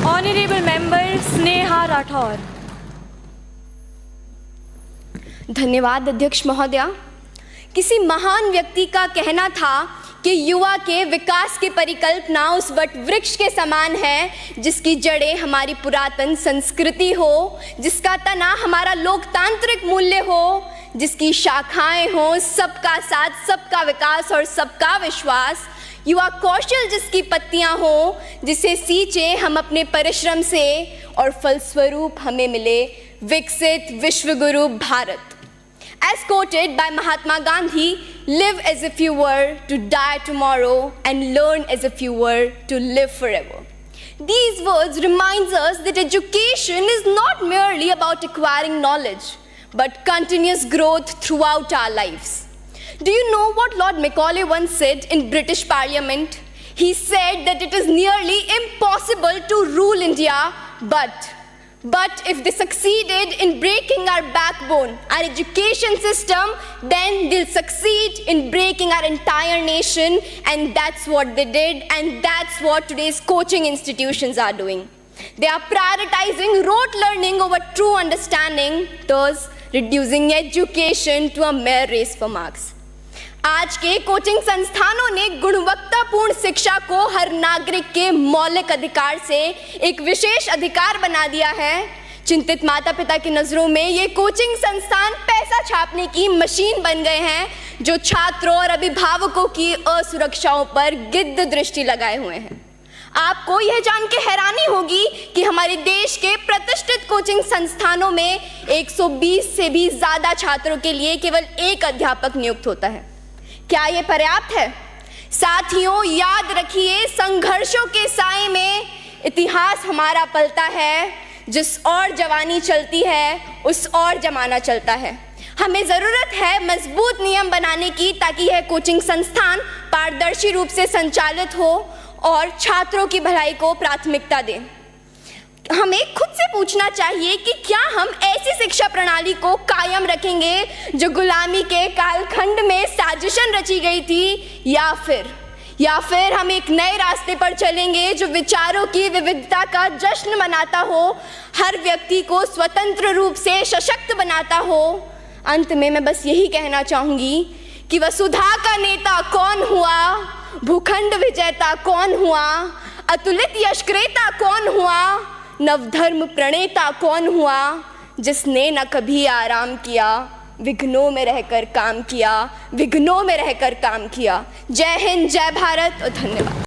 Honorable Member Sneha Rathore. धन्यवाद अध्यक्ष महोदया। किसी महान व्यक्ति का कहना था कि युवा के विकास की परिकल्पना उस वट वृक्ष के समान है जिसकी जड़ें हमारी पुरातन संस्कृति हो, जिसका तना हमारा लोकतांत्रिक मूल्य हो, जिसकी शाखाएं हो सबका साथ, सबका विकास और सबका विश्वास, युवा कौशल जिसकी पत्तियां हो, जिसे सींचे हम अपने परिश्रम से और फलस्वरूप हमें मिले विकसित विश्वगुरु Bharat. As quoted by Mahatma Gandhi, live as if you were to die tomorrow and learn as if you were to live forever. These words remind us that education is not merely about acquiring knowledge, but continuous growth throughout our lives. Do you know what Lord Macaulay once said in British Parliament? He said that it is nearly impossible to rule India, but if they succeeded in breaking our backbone, our education system, then they'll succeed in breaking our entire nation, and that's what they did, and that's what today's coaching institutions are doing. They are prioritizing rote learning over true understanding, thus reducing education to a mere race for marks. आज के coaching संस्थानों ने गुणवत्तापूर्ण शिक्षा को हर नागरिक के मौलिक अधिकार से एक विशेष अधिकार बना दिया है। चिंतित माता पिता की नज़रों में ये कोचिंग संस्थान पैसा छापने की मशीन बन गए हैं जो छात्रों और अभिभावकों की असुरक्षाओं पर गिद्ध दृष्टि लगाए हुए हैं। आपको यह जान के हैरानी होगी कि हमारे देश के प्रतिष्ठित कोचिंग संस्थानों में 120 से भी ज़्यादा छात्रों के लिए केवल एक अध्यापक नियुक्त होता है। क्या ये पर्याप्त है? साथियों, याद रखिए, संघर्षों के साए में इतिहास हमारा पलता है। जिस और जवानी चलती है उस और जमाना चलता है। हमें ज़रूरत है मजबूत नियम बनाने की ताकि यह कोचिंग संस्थान पारदर्शी रूप से संचालित हो और छात्रों की भलाई को प्राथमिकता दें। हमें खुद से पूछना चाहिए कि क्या हम ऐसी शिक्षा प्रणाली को कायम रखेंगे जो गुलामी के कालखंड में साजिशन रची गई थी, या फिर हम एक नए रास्ते पर चलेंगे जो विचारों की विविधता का जश्न मनाता हो, हर व्यक्ति को स्वतंत्र रूप से सशक्त बनाता हो। अंत में मैं बस यही कहना चाहूँगी कि वसुधा का नेता कौन हुआ, भूखंड विजेता कौन हुआ, अतुलित यशक्रेता कौन हुआ, नवधर्म प्रणेता कौन हुआ, जिसने न कभी आराम किया, विघ्नों में रहकर काम किया, विघ्नों में रहकर काम किया। जय हिंद, जय भारत और धन्यवाद।